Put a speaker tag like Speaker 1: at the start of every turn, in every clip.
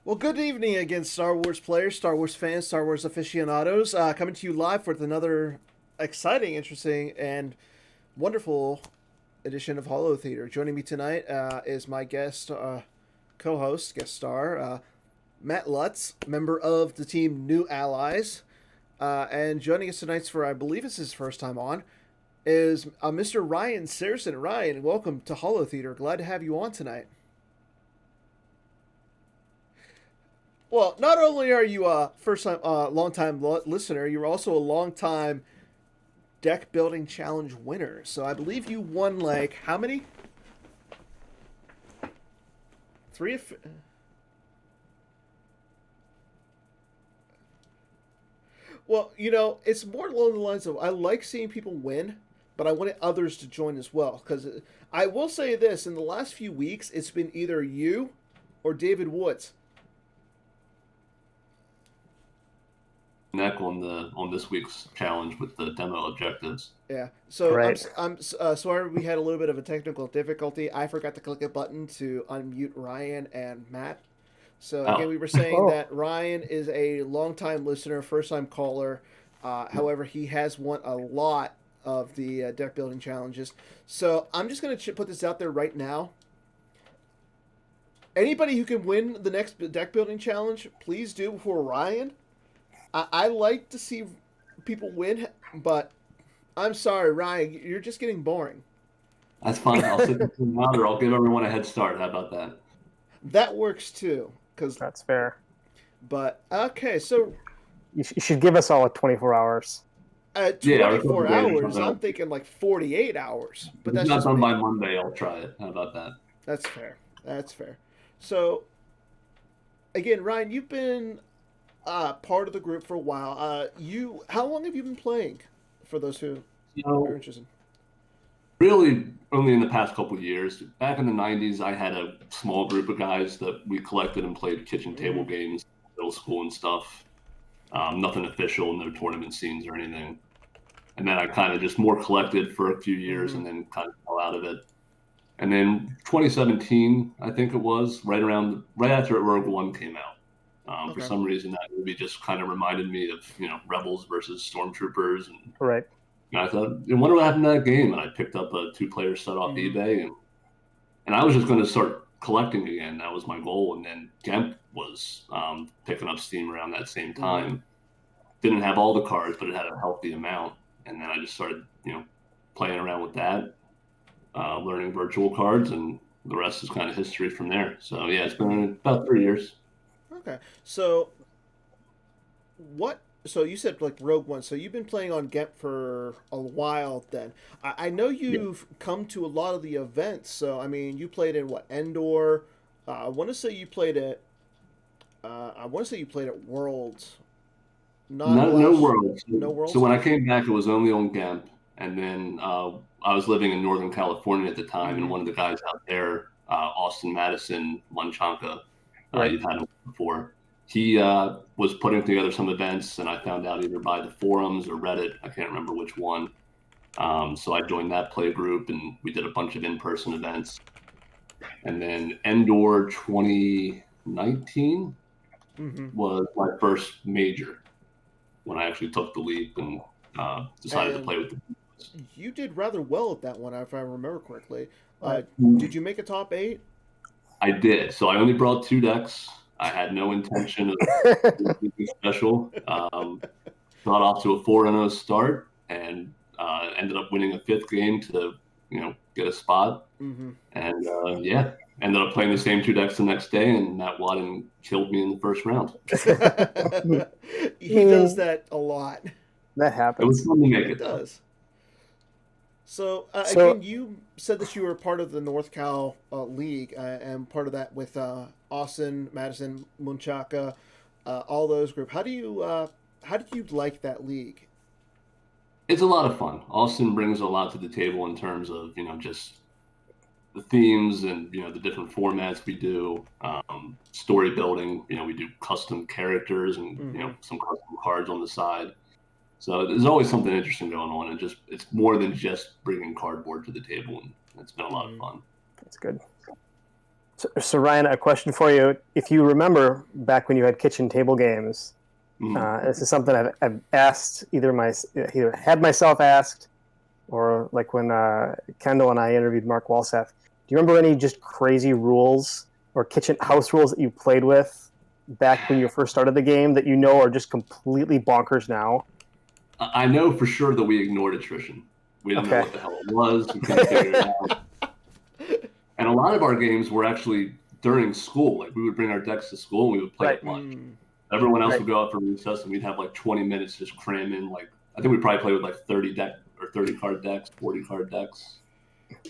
Speaker 1: Well, good evening again, Star Wars players, Star Wars fans, Star Wars aficionados. Coming to you live with another exciting, interesting, and wonderful edition of Holotheatre. Joining me tonight is my guest co-host, guest star, Matt Lutz, member of the team New Allies. And joining us tonight for, I believe it's his first time on, is Mr. Ryan Sersen. Ryan, welcome to Holotheatre. Glad to have you on tonight. Well, not only are you a first time, long time listener, you're also a long time deck building challenge winner. So I believe you won like how many? Three. Well, it's more along the lines of I like seeing people win, but I wanted others to join as well. Because I will say this: in the last few weeks, it's been either you or David Woods.
Speaker 2: Neck on this week's challenge with the demo objectives.
Speaker 1: Yeah. So
Speaker 3: Right.
Speaker 1: I'm sorry we had a little bit of a technical difficulty. I forgot to click a button to unmute Ryan and Matt. So again,
Speaker 2: Oh,
Speaker 1: we were saying
Speaker 3: Oh,
Speaker 1: that Ryan is a longtime listener, first time caller. However, he has won a lot of the deck building challenges. So I'm just gonna put this out there right now. Anybody who can win the next deck building challenge, please do before Ryan. I like to see people win, but I'm sorry, Ryan, you're just getting boring.
Speaker 2: that's fine. I'll sit down or I'll give everyone a head start. How about that?
Speaker 1: That works too,
Speaker 3: that's fair.
Speaker 1: but okay, so
Speaker 3: You should give us all 24 hours.
Speaker 1: at
Speaker 2: Yeah, or
Speaker 1: 24
Speaker 2: something or
Speaker 1: hours,
Speaker 2: something
Speaker 1: I'm
Speaker 2: else.
Speaker 1: thinking like 48 hours, but
Speaker 2: If it's
Speaker 1: that's
Speaker 2: not
Speaker 1: just
Speaker 2: done
Speaker 1: me.
Speaker 2: by Monday, I'll try it. How about that?
Speaker 1: That's fair. That's fair. So again, Ryan, you've been part of the group for a while. How long have you been playing? For those who are
Speaker 2: So
Speaker 1: interested.
Speaker 2: really, only in the past couple of years. Back in the '90s, I had a small group of guys that we collected and played kitchen table
Speaker 1: Mm-hmm.
Speaker 2: games, middle school and stuff. Nothing official, no tournament scenes or anything. And then I kind of just more collected for a few years
Speaker 1: Mm-hmm.
Speaker 2: and then kind of fell out of it. And then 2017, I think it was, right after Rogue One came out. For
Speaker 1: Okay.
Speaker 2: some reason, that movie just kind of reminded me of Rebels versus Stormtroopers, and
Speaker 3: Right.
Speaker 2: I thought, I wonder what happened to that game. And I picked up a two-player set off
Speaker 1: Mm-hmm.
Speaker 2: eBay, and I was just going to start collecting again. That was my goal. And then Gemp was picking up steam around that same
Speaker 1: Mm-hmm.
Speaker 2: time. Didn't have all the cards, but it had a healthy amount. And then I just started, playing around with that, learning virtual cards, and the rest is kind of history from there. So yeah, it's
Speaker 1: Mm-hmm.
Speaker 2: been about 3 years.
Speaker 1: Okay. So what? So you said like Rogue One. So you've been playing on Gemp for a while. Then I know
Speaker 2: Yeah.
Speaker 1: you've come to a lot of the events. So I mean, you played in what Endor. I want to say you played at. I want to say you played at Worlds. Not
Speaker 2: No
Speaker 1: last.
Speaker 2: worlds.
Speaker 1: No
Speaker 2: So
Speaker 1: Worlds.
Speaker 2: when I came back, it was only on Gemp, and then I was living in Northern California at the time, and
Speaker 1: Mm-hmm.
Speaker 2: one of the guys out there, Austin Madison Munchanka,
Speaker 3: Right.
Speaker 2: you've had him before. He was putting together some events, and I found out either by the forums or Reddit. I can't remember which one. So I joined that play group, and we did a bunch of in-person events. And then Endor 2019
Speaker 1: Mm-hmm.
Speaker 2: was my first major when I actually took the leap and decided to
Speaker 1: And
Speaker 2: play with the.
Speaker 1: you did rather well at that one, if I remember correctly.
Speaker 3: Right.
Speaker 1: Did you make a top eight?
Speaker 2: I did. So I only brought two decks. I had no intention of doing anything special. Got off to a 4-0 start and ended up winning a fifth game to get a spot.
Speaker 1: Mm-hmm.
Speaker 2: And yeah, ended up playing the same two decks the next day, and Matt Wadden killed me in the first round.
Speaker 1: He does that a lot.
Speaker 3: That
Speaker 2: It was
Speaker 3: happens.
Speaker 2: fun to make
Speaker 1: It
Speaker 2: it though.
Speaker 1: does. So
Speaker 3: So
Speaker 1: again, you said that you were part of the North Cal League and part of that with Austin, Madison, Munchaka, all those group. How did you like that league?
Speaker 2: It's a lot of fun. Austin brings a lot to the table in terms of just the themes and the different formats we do, story building. We do custom characters and
Speaker 1: Mm-hmm.
Speaker 2: some custom cards on the side. So there's always something interesting going on, and it's more than just bringing cardboard to the table, and it's been a lot of
Speaker 1: Mm-hmm.
Speaker 2: fun.
Speaker 3: that's good. So Ryan, a question for you. If you remember back when you had kitchen table games, this is something I've asked either had myself asked, or like when Kendall and I interviewed Mark Walseth. Do you remember any just crazy rules or kitchen house rules that you played with back when you first started the game that you know are just completely bonkers now?
Speaker 2: I know for sure that we ignored attrition. We didn't know what the hell it was. We couldn't figure it out. And a lot of our games were actually during school. Like we would bring our decks to school and we would play at lunch. Everyone else would go out for recess and we'd have like 20 minutes just cram in. Like I think we probably played with like 30 card decks, 40 card decks.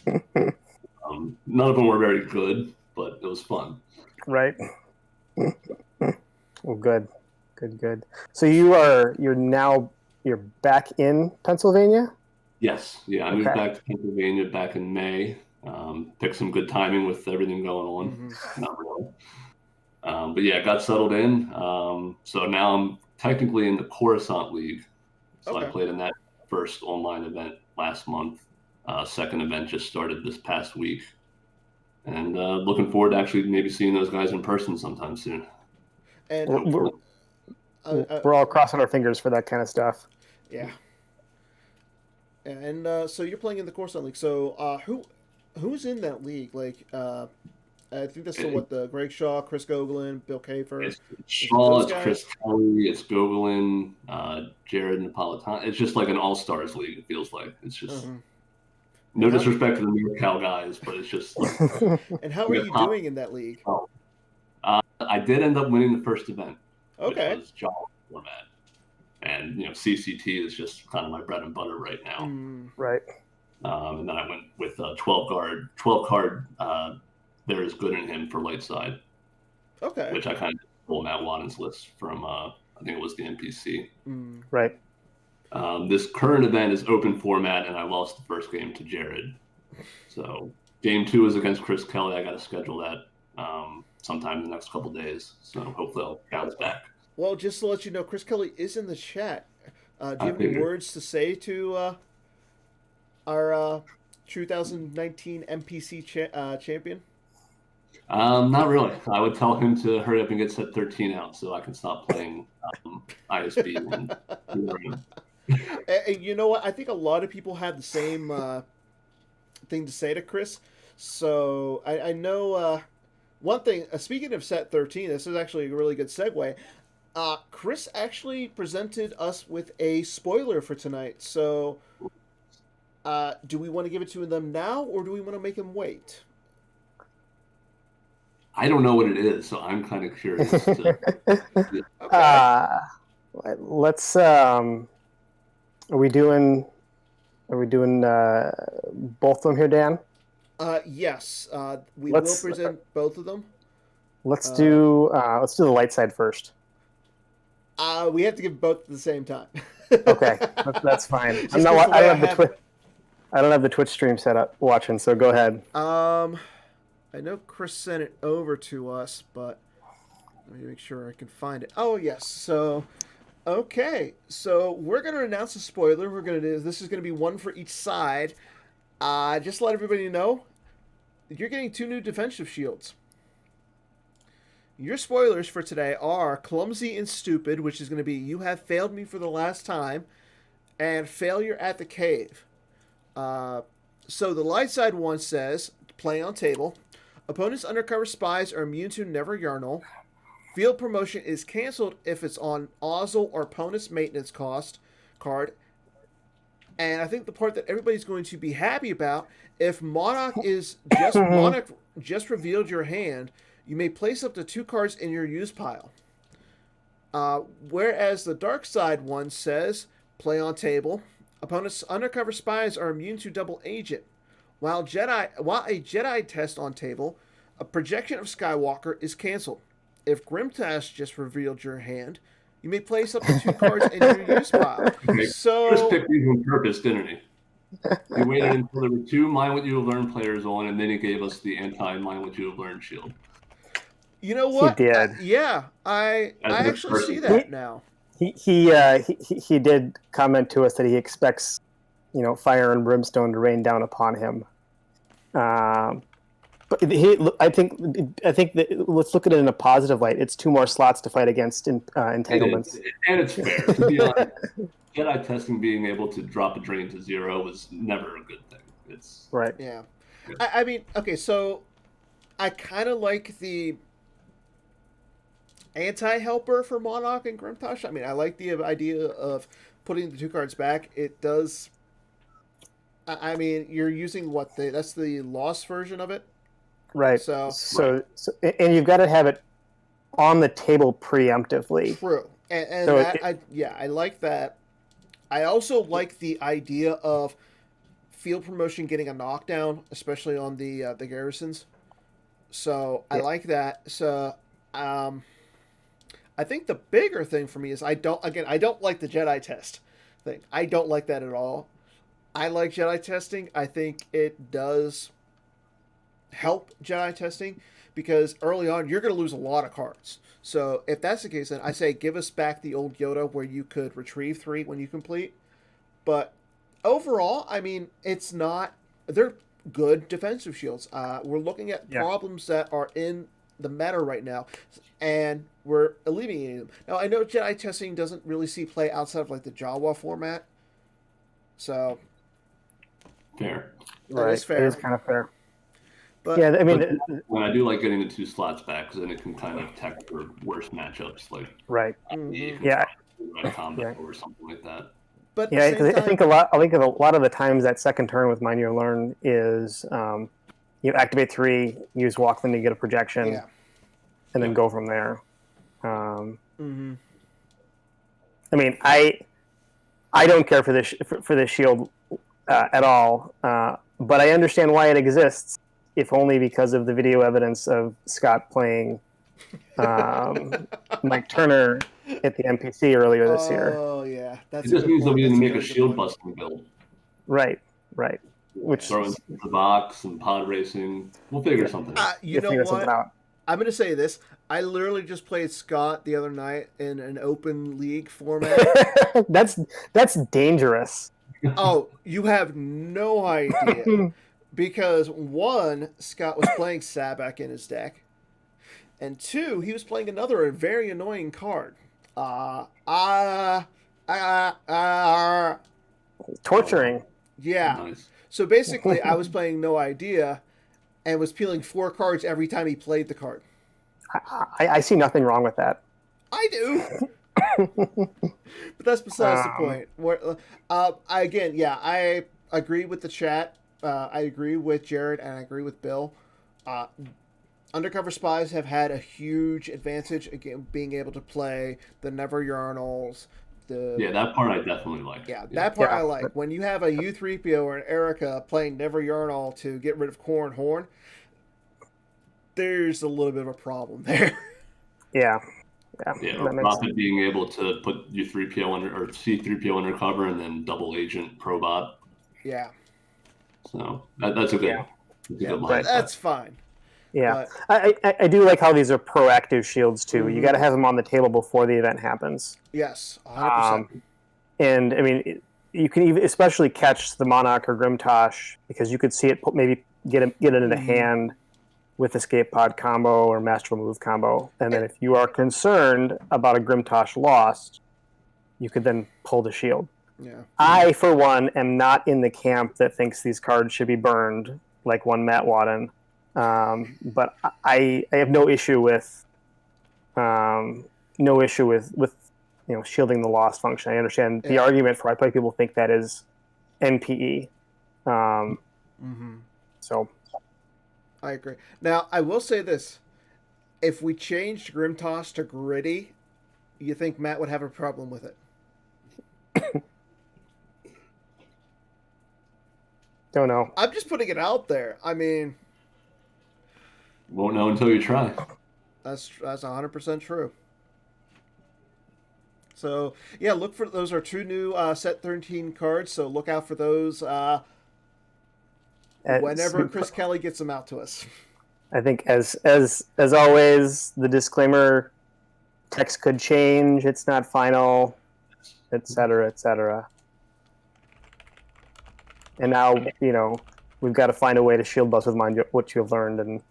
Speaker 2: None of them were very good, but it was fun.
Speaker 3: Right. Well, good. So you're back in Pennsylvania?
Speaker 2: Yes. Yeah, I moved back to Pennsylvania back in May. Picked some good timing with everything going on. Not really. But yeah, got settled in. So now I'm technically in the Coruscant League. So I played in that first online event last month. Second event just started this past week. And looking forward to actually maybe seeing those guys in person sometime soon.
Speaker 1: And
Speaker 3: we're all crossing our fingers for that kind of stuff.
Speaker 1: Yeah. And so you're playing in the Coruscant League. So who's in that league? Like, I think that's the Greg Shaw, Chris Gogolin, Bill Kafer.
Speaker 2: It's Shaw, it's Chris Kelly, it's Gogolin, Jared Napolitano. It's just like an all-stars league, it feels like. It's just no disrespect to the New York Cal guys, but it's just like...
Speaker 1: And how are you doing in that league?
Speaker 2: I did end up winning the first event, which was Java format. And, CCT is just kind of my bread and butter right now.
Speaker 3: Right.
Speaker 2: And then I went with 12 card There Is Good in Him for light side.
Speaker 1: Okay.
Speaker 2: Which I kind of stole Matt Wadden's list from, I think it was the NPC.
Speaker 3: Right.
Speaker 2: This current event is open format, and I lost the first game to Jared. So game 2 is against Chris Kelly. I got to schedule that sometime in the next couple days. So hopefully I'll bounce back.
Speaker 1: Well, just to let you know, Chris Kelly is in the chat. Do you have any words to say to our 2019 NPC champion?
Speaker 2: Not really. I would tell him to hurry up and get set 13 out so I can stop playing ISB.
Speaker 1: And you know what? I think a lot of people had the same thing to say to Chris. So I know one thing. Speaking of set 13, this is actually a really good segue. Chris actually presented us with a spoiler for tonight. So do we want to give it to them now, or do we want to make him wait?
Speaker 2: I don't know what it is, so I'm kind of curious.
Speaker 3: Let's. Are we doing both of them here, Dan?
Speaker 1: Yes. We will present both of them.
Speaker 3: Let's do the light side first.
Speaker 1: We have to give both at the same time.
Speaker 3: Okay, that's fine. I don't have the Twitch stream set up watching, so go ahead.
Speaker 1: I know Chris sent it over to us, but let me make sure I can find it. Oh yes, so okay, so we're gonna announce a spoiler. This is gonna be one for each side. Just to let everybody know, you're getting 2 new defensive shields. Your spoilers for today are Clumsy and Stupid, which is going to be You Have Failed Me for the Last Time, and Failure at the Cave. So the light side one says, Play on Table. Opponents' undercover spies are immune to Never Yarnal. Field promotion is canceled if it's on Ozzel or opponent's maintenance cost card. And I think the part that everybody's going to be happy about, if Monarch just revealed your hand, you may place up to 2 cards in your use pile. Whereas the dark side one says, Play on Table. Opponent's undercover spies are immune to double agent. While a Jedi test on table, a projection of Skywalker is canceled. If Grimtash just revealed your hand, you may place up to 2 cards in your use pile.
Speaker 2: Okay. So Chris picked these on purpose, didn't he? He waited until there were 2 Mind What You Have Learned players on, and then he gave us the anti-Mind What You Have Learned shield.
Speaker 1: You know what?
Speaker 3: He did.
Speaker 1: I actually see that now.
Speaker 3: He did comment to us that he expects, fire and brimstone to rain down upon him. But I think that let's look at it in a positive light. It's 2 more slots to fight against entanglements.
Speaker 2: And it's fair. To be honest, Jedi testing being able to drop a drain to 0 was never a good thing. It's
Speaker 3: right.
Speaker 1: Yeah. I mean, okay, so I kind of like the anti-helper for Monarch and Grimtosh. I mean, I like the idea of putting the 2 cards back. It does. I mean, you're using that's the lost version of it.
Speaker 3: Right.
Speaker 1: So
Speaker 3: and you've got to have it on the table preemptively.
Speaker 1: True. And
Speaker 3: so
Speaker 1: I like that. I also like the idea of field promotion getting a knockdown, especially on the garrisons. So I like that. So I think the bigger thing for me is I don't like the Jedi test thing. I don't like that at all. I like Jedi testing. I think it does help Jedi testing because early on you're going to lose a lot of cards. So if that's the case, then I say give us back the old Yoda where you could retrieve 3 when you complete. But overall, I mean, they're good defensive shields. We're looking at problems that are in the meta right now, and we're alleviating them. Now, I know Jedi testing doesn't really see play outside of like the Jawa format. So
Speaker 2: fair.
Speaker 3: Right.
Speaker 1: Is fair.
Speaker 3: It is kind of fair.
Speaker 1: But,
Speaker 3: yeah, I mean,
Speaker 2: when I do like getting the 2 slots back, because then it can kind of tech for worse matchups, like
Speaker 3: right,
Speaker 2: combo or something like that.
Speaker 1: But
Speaker 3: yeah, because I think a lot of the times that second turn with Mind Your Learn is you activate 3, use Walkman to get a projection, and then go from there. I mean, I don't care for this shield at all, but I understand why it exists. If only because of the video evidence of Scott playing Mike Turner at the NPC earlier this year.
Speaker 1: Oh yeah,
Speaker 2: it just means that we didn't make a shield busting build.
Speaker 3: Right.
Speaker 2: Which throw in the box and pod racing. We'll figure something out.
Speaker 1: You know what? I'm going to say this. I literally just played Scott the other night in an open league format.
Speaker 3: That's dangerous.
Speaker 1: Oh, you have no idea. Because 1, Scott was playing Sabak in his deck. And 2, he was playing another very annoying card.
Speaker 3: Torturing.
Speaker 1: Yeah.
Speaker 2: Nice.
Speaker 1: So basically, I was playing No Idea and was peeling 4 cards every time he played the card.
Speaker 3: I see nothing wrong with that.
Speaker 1: I do. But that's besides the point. I agree with the chat. I agree with Jared and I agree with Bill. Undercover Spies have had a huge advantage again, being able to play the Never Yarnals.
Speaker 2: That part I definitely like.
Speaker 1: That part I like. When you have a U3PO or an Erica playing Never Yarnal to get rid of Corn Horn, there's a little bit of a problem there.
Speaker 3: Yeah.
Speaker 2: Prophet being able to put U3PO under or C3PO undercover and then double agent Probot.
Speaker 1: Yeah.
Speaker 2: So that's a good.
Speaker 1: That's fine.
Speaker 3: Yeah, I do like how these are proactive shields too. You got to have them on the table before the event happens.
Speaker 1: Yes, 100%.
Speaker 3: And I mean, you can even especially catch the Monarch or Grimtosh because you could see it maybe get it in the hand with Escape Pod combo or Masterful Move combo. And then if you are concerned about a Grimtosh lost, you could then pull the shield.
Speaker 1: Yeah.
Speaker 3: I, for one, am not in the camp that thinks these cards should be burned like one Matt Wadden. But I have no issue with shielding the lost function. I understand the argument for why people think that is NPE. So
Speaker 1: I agree. Now I will say this: if we changed Grimtoss to Gritty, you think Matt would have a problem with it?
Speaker 3: Don't know.
Speaker 1: I'm just putting it out there. I mean,
Speaker 2: won't know until you try.
Speaker 1: That's 100% true. So yeah, look for those are 2 new set 13 cards. So look out for those whenever Chris Kelly gets them out to us.
Speaker 3: I think as always, the disclaimer: text could change. It's not final, etc., etc. And now we've got to find a way to shield bus with what you've learned, and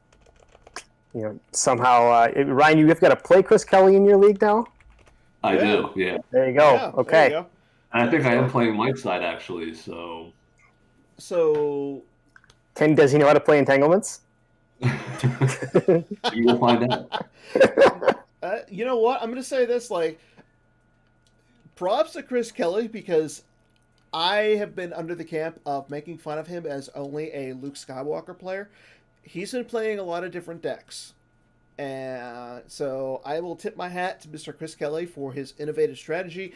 Speaker 3: somehow, Ryan, you've got to play Chris Kelly in your league now.
Speaker 2: I do, yeah.
Speaker 3: There you go.
Speaker 1: Yeah,
Speaker 3: okay.
Speaker 1: There you go.
Speaker 2: And I think I am playing Mike's side actually. So
Speaker 3: does he know how to play entanglements?
Speaker 2: You will find out.
Speaker 1: You know what? I'm going to say this, props to Chris Kelly, because I have been under the camp of making fun of him as only a Luke Skywalker player. He's been playing a lot of different decks. And so I will tip my hat to Mr. Chris Kelly for his innovative strategy.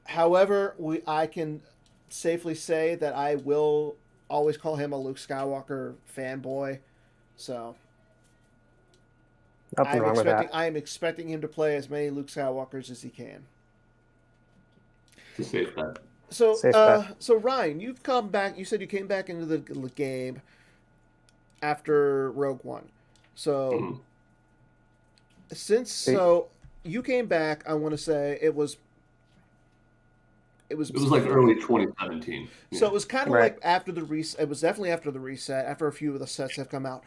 Speaker 1: However, I can safely say that I will always call him a Luke Skywalker fanboy. So
Speaker 3: nothing wrong with that.
Speaker 1: I am expecting him to play as many Luke Skywalkers as he can.
Speaker 2: It's a safe bet.
Speaker 1: So Ryan, you've come back. You said you came back into the game after Rogue One. So so you came back, I want to say it was
Speaker 2: like early 2017.
Speaker 1: So it was kind of like after the reset. It was definitely after the reset, after a few of the sets have come out.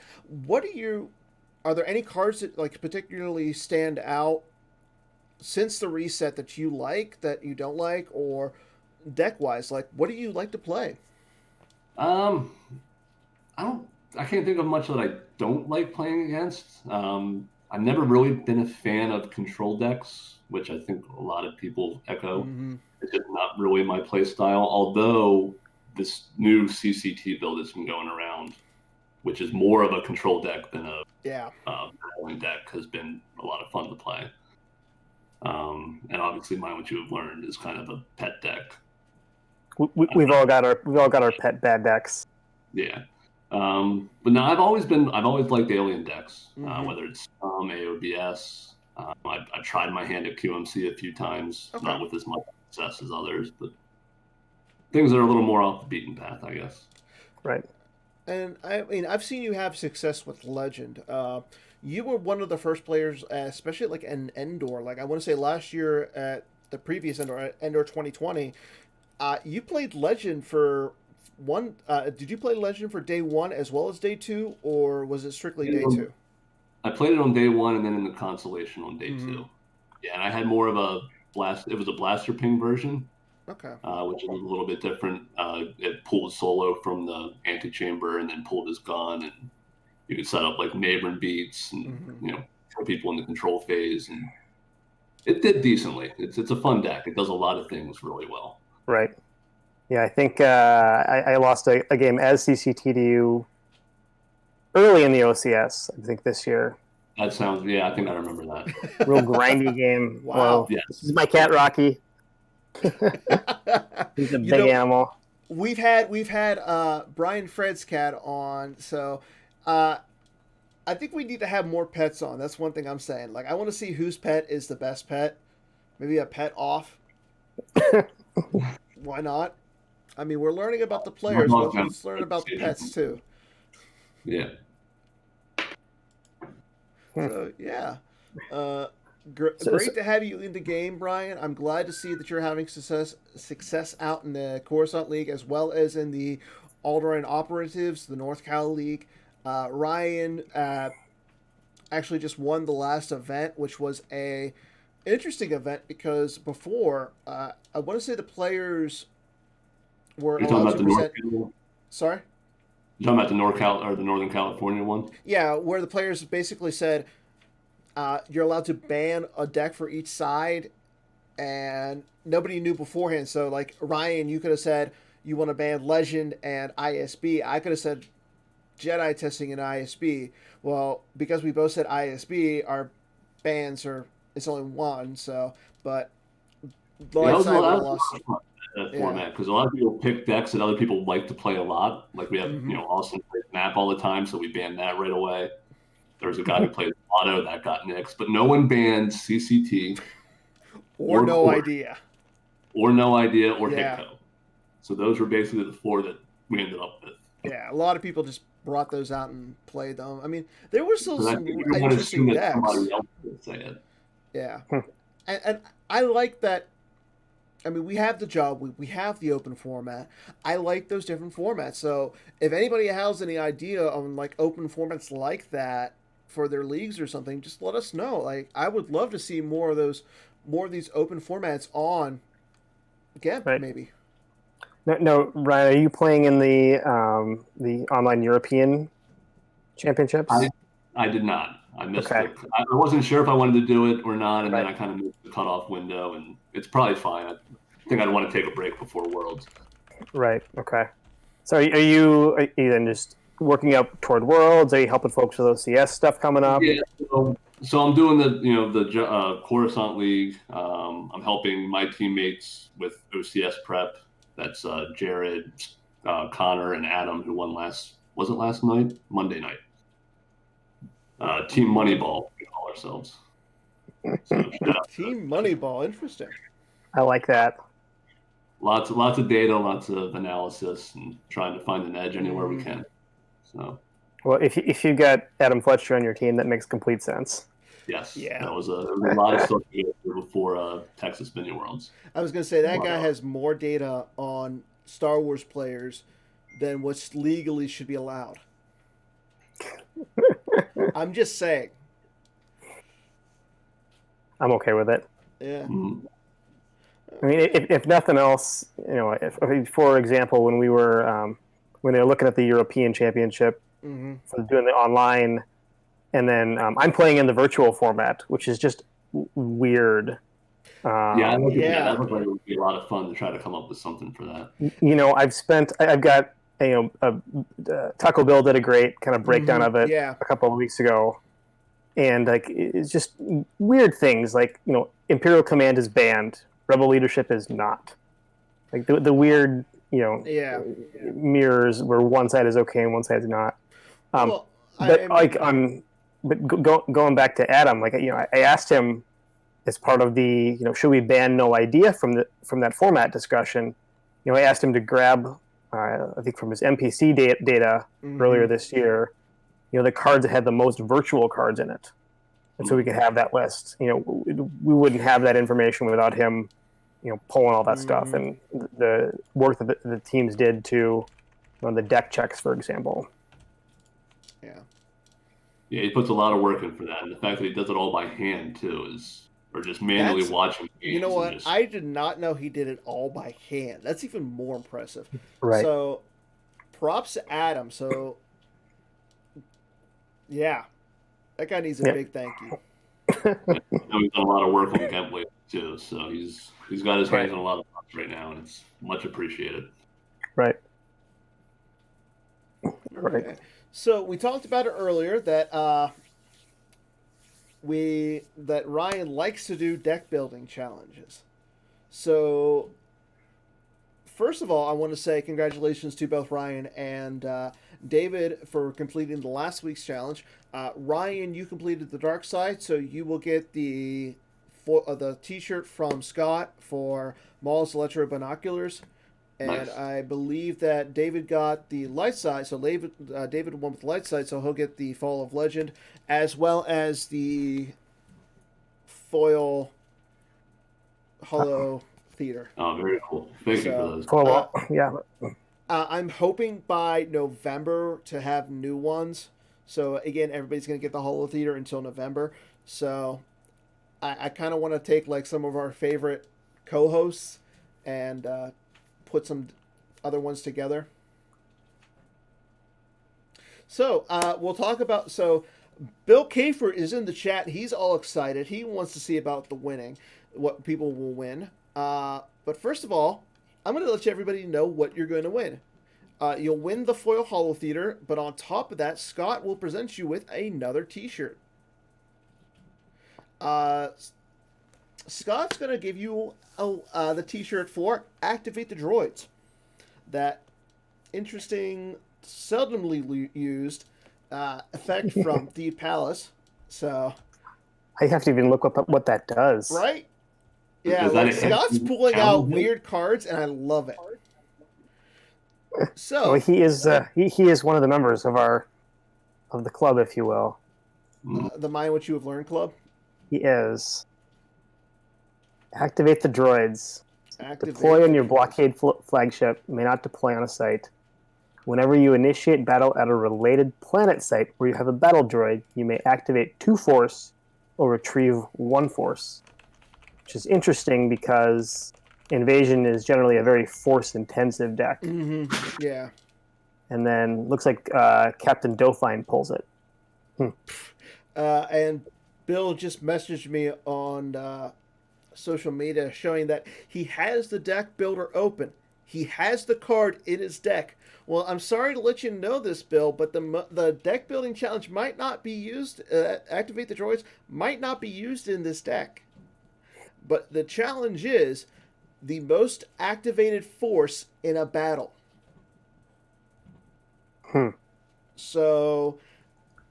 Speaker 1: Are there any cards that particularly stand out since the reset that you like, that you don't like, or deck wise? What do you like to play?
Speaker 2: I can't think of much that I don't like playing against. I've never really been a fan of control decks, which I think a lot of people echo. Mm-hmm. It's just not really my play style, although this new CCT build that's been going around, which is more of a control deck than a bowling deck, has been a lot of fun to play. And obviously mine, what you have learned, is kind of a pet deck.
Speaker 3: We've all got our pet bad decks.
Speaker 2: Yeah. But no, I've always liked alien decks, whether it's AOBS. I tried my hand at QMC a few times, not with as much success as others, but things that are a little more off the beaten path, I guess.
Speaker 3: Right.
Speaker 1: And I mean, I've seen you have success with Legend. You were one of the first players, especially in Endor. I want to say last year at the previous Endor 2020, you played Legend for one. Did you play Legend for day one as well as day two, or was it strictly day two?
Speaker 2: I played it on day one and then in the Constellation on day two. Yeah, and I had more of a blast. It was a blaster ping version.
Speaker 1: Okay.
Speaker 2: Which was a little bit different. It pulled solo from the antechamber and then pulled his gun, and you could set up neighboring beats and throw people in the control phase, and it did decently. It's a fun deck. It does a lot of things really well.
Speaker 3: Right. Yeah, I think I lost a game as CCT to you early in the OCS, I think this year.
Speaker 2: That sounds, I think I remember that.
Speaker 3: Real grindy game.
Speaker 1: Wow.
Speaker 3: Well,
Speaker 2: yeah.
Speaker 3: This is my cat, Rocky. He's a big animal.
Speaker 1: We've had Brian Fred's cat on, so I think we need to have more pets on. That's one thing I'm saying. I want to see whose pet is the best pet. Maybe a pet off. Why not? I mean, we're learning about the players. Let's learn about the pets too.
Speaker 2: Yeah.
Speaker 1: So yeah, great to have you in the game, Brian. I'm glad to see that you're having success out in the Coruscant League as well as in the Alderaan Operatives, the North Cal League. Ryan actually just won the last event, which was a interesting event because before I want to say the players were allowed to present. Sorry.
Speaker 2: You're talking about the NorCal or the Northern California one?
Speaker 1: Yeah, where the players basically said you're allowed to ban a deck for each side, and nobody knew beforehand. So, Ryan, you could have said you want to ban Legend and ISB. I could have said Jedi testing and ISB. Well, because we both said ISB, our bans it's only one. So, but the light side lost.
Speaker 2: Format, because a lot of people pick decks that other people like to play a lot. We have Austin plays map all the time, so we banned that right away. There was a guy who played Auto that got nixed, but no one banned CCT
Speaker 1: or No Idea
Speaker 2: or Hitco. So those were basically the four that we ended up with.
Speaker 1: Yeah, a lot of people just brought those out and played them. I mean, there were still some interesting decks.
Speaker 2: Somebody else would say it.
Speaker 1: Yeah, and I like that. I mean, we have the job. We have the open format. I like those different formats. So if anybody has any idea on like open formats like that for their leagues or something, just let us know. Like I would love to see more of these open formats on GEMP
Speaker 3: Right.
Speaker 1: maybe.
Speaker 3: No, Ryan, are you playing in the online European championships?
Speaker 2: I did not. I missed
Speaker 3: Okay.
Speaker 2: it. I wasn't sure if I wanted to do it or not, and then
Speaker 3: Right.
Speaker 2: I kind of missed the cutoff window, and it's probably fine. I think I'd want to take a break before Worlds.
Speaker 3: Right. Okay. So are you then just working up toward Worlds? Are you helping folks with OCS stuff coming up?
Speaker 2: Yeah. So I'm doing the Coruscant League. I'm helping my teammates with OCS prep. That's Jared, Connor, and Adam, who won last night? Monday night. Team Moneyball, we call ourselves. So shout out to
Speaker 1: Team Moneyball, interesting.
Speaker 3: I like that.
Speaker 2: lots of data, lots of analysis, and trying to find an edge anywhere we can. So
Speaker 3: Well, if you got Adam Fletcher on your team, that makes complete sense.
Speaker 2: yes,
Speaker 1: Yeah.
Speaker 2: that was a lot of stuff to go through before Texas Mini Worlds.
Speaker 1: I was gonna say that guy has more data on Star Wars players than what's legally should be allowed. I'm just saying.
Speaker 3: I'm okay with it.
Speaker 1: Yeah.
Speaker 2: Mhm.
Speaker 3: I mean, if nothing else, for example, when we were when they were looking at the European Championship for doing the online, and then I'm playing in the virtual format, which is just weird.
Speaker 2: Yeah, I look at that. That looked like it would be a lot of fun to try to come up with something for that.
Speaker 3: I've got Taco Bill did a great kind of breakdown of it a couple of weeks ago, and like it's just weird things like Imperial Command is banned, Rebel Leadership is not. Like the weird mirrors where one side is okay and one side is not. Going back to Adam, I asked him as part of the should we ban no idea from that format discussion. I asked him to grab I think from his NPC data earlier this year, the cards that had the most virtual cards in it, and so we could have that list. We wouldn't have that information without him pulling all that stuff and the work that the teams did to the deck checks, for example.
Speaker 2: Yeah, he puts a lot of work in for that, and the fact that he does it all by hand too or just manually watching games.
Speaker 1: You know what? I did not know he did it all by hand. That's even more impressive.
Speaker 3: Right.
Speaker 1: So, props to Adam. So, yeah, that guy needs a big thank you.
Speaker 2: He's done a lot of work on gameplay too, so he's got his hands on a lot of stuff right now, and it's much appreciated.
Speaker 3: Right.
Speaker 1: Right. Okay. So we talked about it earlier that Ryan likes to do deck building challenges. So first of all, I want to say congratulations to both Ryan and David for completing the last week's challenge. Ryan, you completed the dark side, so you will get the T-shirt from Scott for Maul's Electro Binoculars. And nice. I believe that David got the light side, so David won with the light side, so he'll get the Fall of Legend, as well as the foil Holotheatre.
Speaker 2: Oh, very cool. Thank you for those.
Speaker 3: Yeah.
Speaker 1: I'm hoping by November to have new ones. So, again, everybody's going to get the Holotheatre until November. So, I kind of want to take, like, some of our favorite co-hosts and put some other ones together. So, we'll talk about... So, Bill Kafer is in the chat. He's all excited. He wants to see about the winning, what people will win. But first of all, I'm going to let everybody know what you're going to win. You'll win the foil Holotheatre, but on top of that, Scott will present you with another T-shirt. Scott's going to give you the T-shirt for Activate the Droids. That interesting, seldomly used effect from the Palace. So
Speaker 3: I have to even look up what that does.
Speaker 1: Right? Yeah, like Scott's pulling out weird cards, and I love it. So
Speaker 3: he is one of the members of the club, if you will.
Speaker 1: The Mind What You Have Learned Club.
Speaker 3: He is. Activate the Droids.
Speaker 1: Activate
Speaker 3: Deploy on
Speaker 1: the
Speaker 3: your
Speaker 1: droids.
Speaker 3: blockade flagship. May not deploy on a site. Whenever you initiate battle at a related planet site where you have a battle droid, you may activate 2 force or retrieve 1 force. Which is interesting because Invasion is generally a very force-intensive deck.
Speaker 1: Mm-hmm. Yeah.
Speaker 3: And then looks like Captain Dauphine pulls it.
Speaker 1: And Bill just messaged me on social media showing that he has the deck builder open. He has the card in his deck. Well, I'm sorry to let you know this, Bill, but the deck building challenge might not be used. Activate the droids might not be used in this deck. But the challenge is the most activated force in a battle. So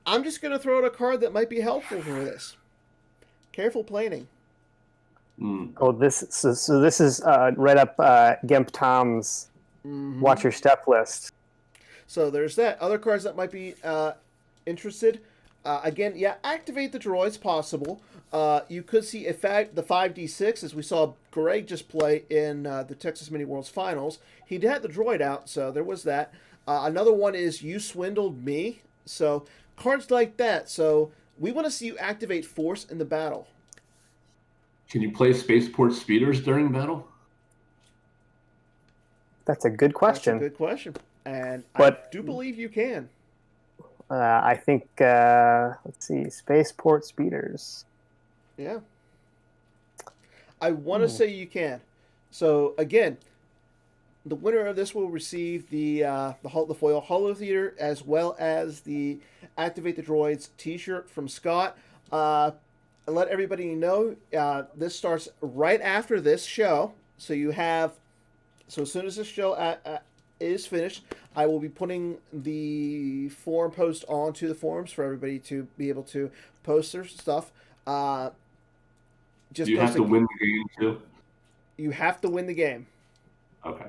Speaker 1: I'm just going to throw out a card that might be helpful for this. Careful planning.
Speaker 3: Oh, this is right up Gemp Tom's Watch Your Step list.
Speaker 1: So there's that. Other cards that might be interested. Again, yeah, activate the droids possible. You could see the 5d6 as we saw Greg just play in the Texas Mini Worlds Finals. He had the droid out, so there was that. Another one is You Swindled Me. So cards like that. So we want to see you activate force in the battle.
Speaker 2: Can you play spaceport speeders during battle?
Speaker 3: That's a good question.
Speaker 1: That's a good question. And
Speaker 3: But,
Speaker 1: I do believe you can.
Speaker 3: I think, let's see, spaceport speeders.
Speaker 1: Yeah. I want to say you can. So, again, the winner of this will receive the foil Holotheatre as well as the Activate the Droids t-shirt from Scott. Let everybody know this starts right after this show. So as soon as this show is finished, I will be putting the forum post onto the forums for everybody to be able to post their stuff.
Speaker 2: Do you have to win the game too?
Speaker 1: You have to win the game.
Speaker 2: Okay.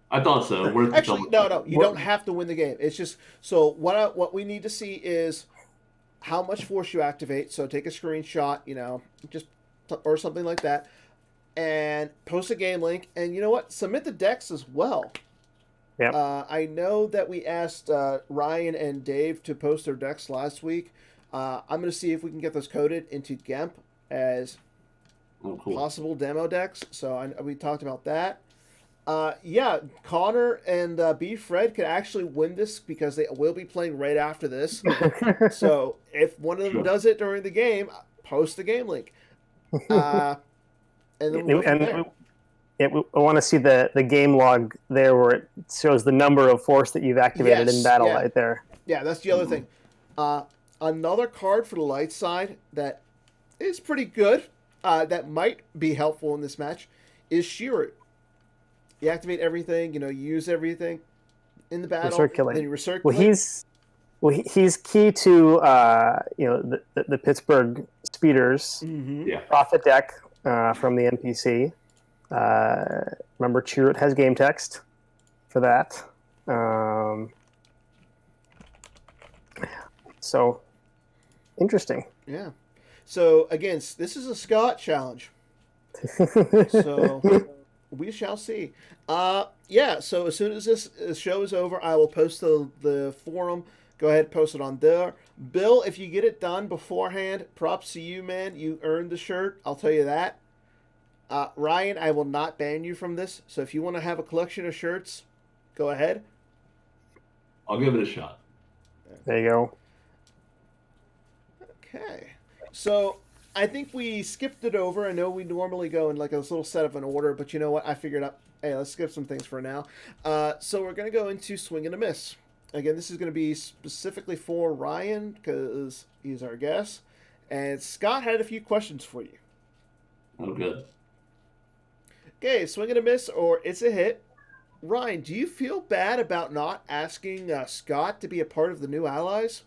Speaker 2: I thought so.
Speaker 1: Actually, no. You don't have to win the game. It's just so what we need to see is how much force you activate. So take a screenshot, or something like that, and post a game link. And you know what? Submit the decks as well.
Speaker 3: Yeah.
Speaker 1: I know that we asked Ryan and Dave to post their decks last week. I'm going to see if we can get those coded into GEMP as possible demo decks. So we talked about that. Yeah, Connor and B. Fred could actually win this because they will be playing right after this. So if one of them does it during the game, post the game link. And then we'll go from there.
Speaker 3: I want to see the game log there where it shows the number of force that you've activated in battle right there.
Speaker 1: Yeah, that's the other thing. Another card for the light side that is pretty good, that might be helpful in this match, is Shiru. You activate everything, you use everything in the battle.
Speaker 3: Recirculate.
Speaker 1: Then you recirculate.
Speaker 3: He's key to the Pittsburgh Speeders profit deck from the NPC. Remember, Chirrut has game text for that. So interesting.
Speaker 1: Yeah. So again, this is a Scott challenge. So we shall see. Yeah. So as soon as this show is over, I will post the forum. Go ahead, post it on there. Bill, if you get it done beforehand, props to you, man. You earned the shirt. I'll tell you that. Ryan, I will not ban you from this. So if you want to have a collection of shirts, go ahead.
Speaker 2: I'll give it a shot.
Speaker 3: There you go.
Speaker 1: Okay. So I think we skipped it over. I know we normally go in like a little set of an order, but you know what? I figured out, hey, let's skip some things for now. So we're going to go into Swing and a Miss. Again, this is going to be specifically for Ryan because he's our guest. And Scott had a few questions for you.
Speaker 2: Oh, good.
Speaker 1: Okay, Swing and a Miss or It's a Hit. Ryan, do you feel bad about not asking Scott to be a part of the New Allies?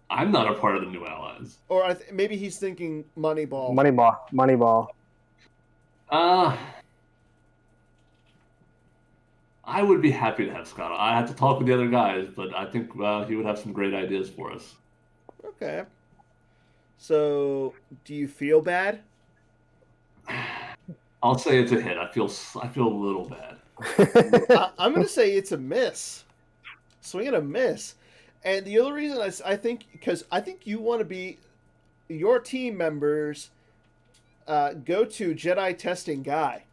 Speaker 2: I'm not a part of the New Allies.
Speaker 1: Or maybe he's thinking Moneyball.
Speaker 3: Moneyball.
Speaker 2: I would be happy to have Scott. I have to talk with the other guys, but I think he would have some great ideas for us.
Speaker 1: Okay. So, do you feel bad?
Speaker 2: I'll say it's a hit. I feel a little bad.
Speaker 1: I'm going to say it's a miss. Swing and a miss. And the other reason I think, because I think you want to be your team members' go-to Jedi testing guy.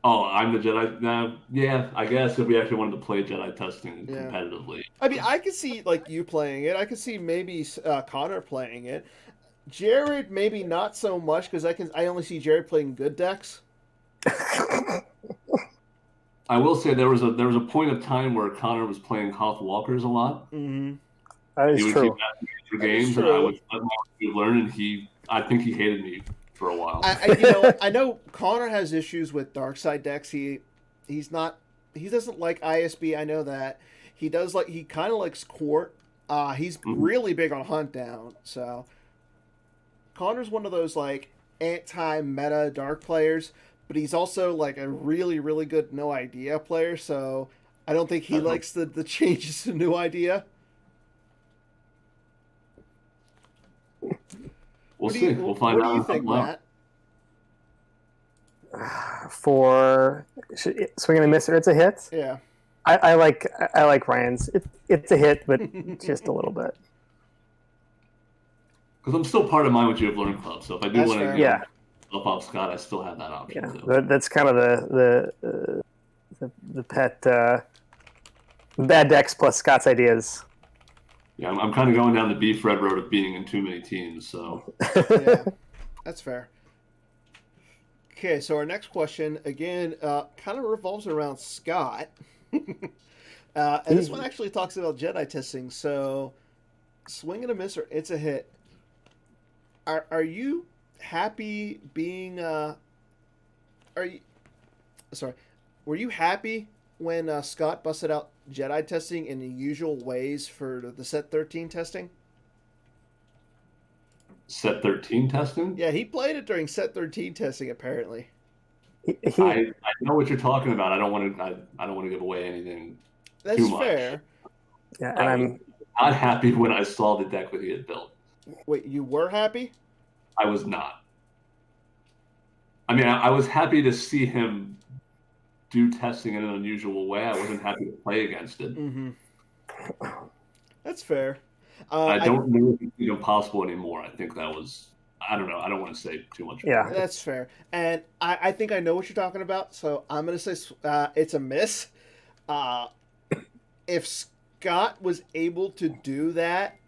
Speaker 2: Oh, I'm the Jedi. Yeah, I guess if we actually wanted to play Jedi testing competitively.
Speaker 1: I mean, I could see like you playing it. I could see maybe Connor playing it. Jared, maybe not so much because I only see Jared playing good decks.
Speaker 2: I will say there was a point of time where Connor was playing Hoth Walkers a lot.
Speaker 1: Mm-hmm.
Speaker 3: That is true.
Speaker 2: For games, and I would let him learn, and I think he hated me for a while.
Speaker 1: I know Connor has issues with dark side decks. He doesn't like ISB. I know that he kind of likes Court. He's really big on Hunt Down. So Connor's one of those like anti-meta dark players, but he's also like a really, really good no idea player. So I don't think he likes the changes to new idea.
Speaker 2: We'll see. We'll find out.
Speaker 1: What do you think, Matt?
Speaker 3: For swing and a miss, or it's a hit.
Speaker 1: Yeah,
Speaker 3: I like Ryan's. It's a hit, but just a little bit.
Speaker 2: Because I'm still part of Mind What You Have Learned Club, so if I do want to
Speaker 3: get
Speaker 2: off Scott, I still have that option.
Speaker 3: Yeah,
Speaker 2: too.
Speaker 3: That's kind of the pet bad decks plus Scott's ideas.
Speaker 2: Yeah, I'm kind of going down the beef red road of being in too many teams. So
Speaker 1: yeah, that's fair. Okay, so our next question again kind of revolves around Scott, and this one actually talks about Jedi testing. So, swing and a miss, or it's a hit. Are you happy being? Were you happy when Scott busted out Jedi testing in the usual ways for the Set 13 testing?
Speaker 2: Set 13 testing?
Speaker 1: Yeah, he played it during Set 13 testing. Apparently,
Speaker 2: I know what you're talking about. I don't want to give away anything.
Speaker 1: That's
Speaker 2: too much.
Speaker 1: fair.
Speaker 3: Yeah, and I'm
Speaker 2: not happy when I saw the deck that he had built.
Speaker 1: Wait, you were happy?
Speaker 2: I was not. I mean, I was happy to see him do testing in an unusual way. I wasn't happy to play against it.
Speaker 1: Mm-hmm. That's fair.
Speaker 2: I don't know if it's even possible anymore. I think that was, I don't know. I don't want to say too much.
Speaker 3: Yeah.
Speaker 1: That's fair. And I think I know what you're talking about. So I'm going to say it's a miss. If Scott was able to do that,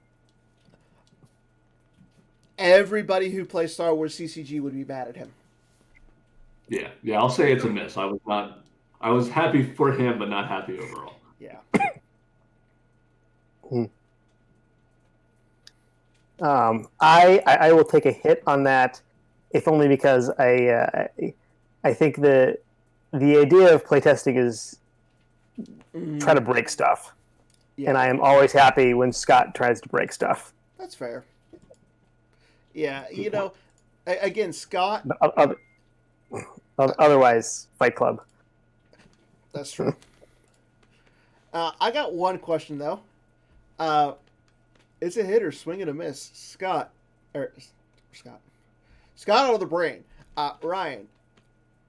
Speaker 1: everybody who plays Star Wars CCG would be mad at him.
Speaker 2: Yeah, I'll say it's a miss. I was happy for him, but not happy overall.
Speaker 1: Yeah.
Speaker 3: I will take a hit on that, if only because I think the idea of playtesting is try to break stuff, and I am always happy when Scott tries to break stuff.
Speaker 1: That's fair. Yeah, you know, again, Scott.
Speaker 3: Otherwise, Fight Club.
Speaker 1: That's true. I got one question though. It's a hit or swing and a miss. Scott out of the brain. Ryan,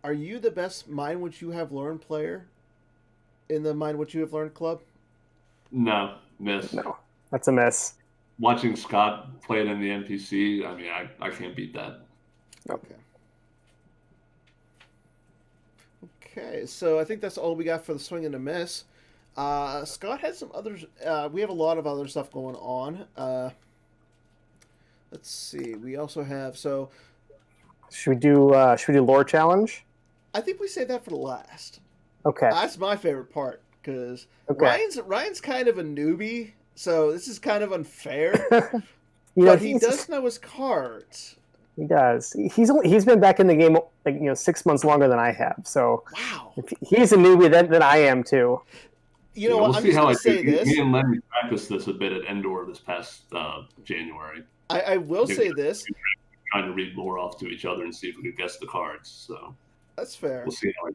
Speaker 1: are you the best Mind What You Have Learned player in the Mind What You Have Learned club?
Speaker 2: No, miss.
Speaker 3: No, that's a miss.
Speaker 2: Watching Scott play it in the NPC, I mean, I can't beat that.
Speaker 1: Okay. Okay, so I think that's all we got for the swing and a miss. Scott had some others. We have a lot of other stuff going on. Let's see. We also have
Speaker 3: Should we do lore challenge?
Speaker 1: I think we save that for the last.
Speaker 3: Okay.
Speaker 1: That's my favorite part because Ryan's kind of a newbie, so this is kind of unfair. But he does know his cards.
Speaker 3: He does. He's been back in the game 6 months longer than I have. So
Speaker 1: wow,
Speaker 3: if he's a newbie, then I am too.
Speaker 1: You know what?
Speaker 2: We'll
Speaker 1: I'm
Speaker 2: see
Speaker 1: just
Speaker 2: how
Speaker 1: going to say this.
Speaker 2: Me and Lenny practiced this a bit at Endor this past January.
Speaker 1: I will say this.
Speaker 2: Trying to read lore off to each other and see if we could guess the cards. So
Speaker 1: that's fair.
Speaker 2: We'll see how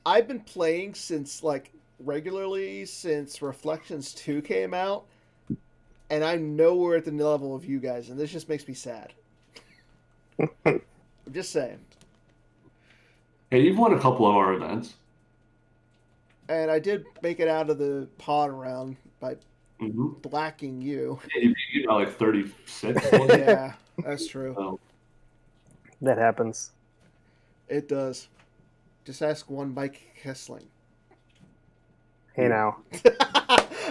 Speaker 1: I've been playing regularly since Reflections 2 came out, and I'm nowhere at the level of you guys, and this just makes me sad. I'm just saying.
Speaker 2: Hey, you've won a couple of our events.
Speaker 1: And I did make it out of the pod round by
Speaker 2: Mm-hmm.
Speaker 1: blacking you.
Speaker 2: Yeah, you got like 36. Wasn't it?
Speaker 1: Yeah, that's true.
Speaker 2: So,
Speaker 3: That happens.
Speaker 1: It does. Just ask one Mike Kessling.
Speaker 3: Hey now.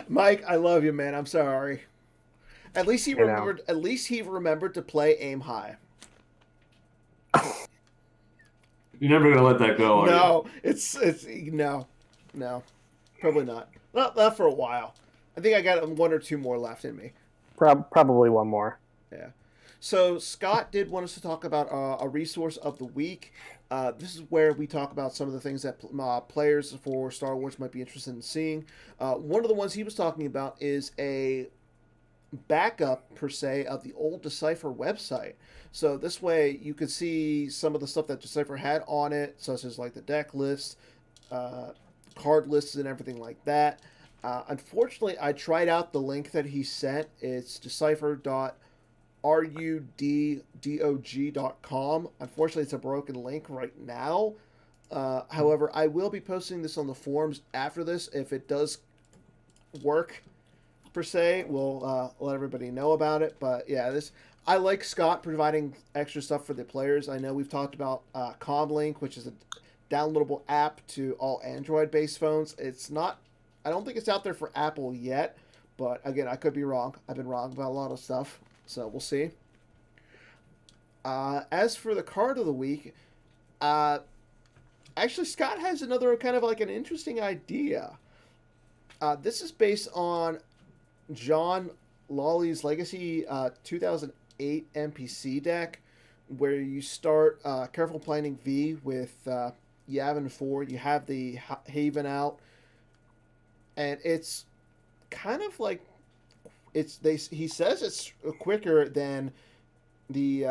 Speaker 1: Mike, I love you, man. I'm sorry. At least he
Speaker 3: Hey, now.
Speaker 1: remembered. At least he remembered to play aim high.
Speaker 2: you're never gonna let that go, are you?
Speaker 1: No, it's no, probably not. Not for a while. I think I got one or two more left in me.
Speaker 3: Probably one more.
Speaker 1: Yeah. So Scott did want us to talk about a resource of the week. This is where we talk about some of the things that players for Star Wars might be interested in seeing. One of the ones he was talking about is a backup, per se, of the old Decipher website. So this way you could see some of the stuff that Decipher had on it, such as like the deck list, card lists, and everything like that. Unfortunately, I tried out the link that he sent. It's decipher.ruddog.com. Unfortunately, it's a broken link right now. However, I will be posting this on the forums after this. If it does work, per se, we'll let everybody know about it. But yeah, I like Scott providing extra stuff for the players. I know we've talked about Comlink, which is a downloadable app to all Android-based phones. I don't think it's out there for Apple yet, but again, I could be wrong. I've been wrong about a lot of stuff, so we'll see. As for the card of the week, actually, Scott has another kind of like an interesting idea. This is based on John Lawley's Legacy 2008 NPC deck, where you start Careful Planning V with Yavin 4. You have the Haven out, and it's kind of like he says it's quicker than the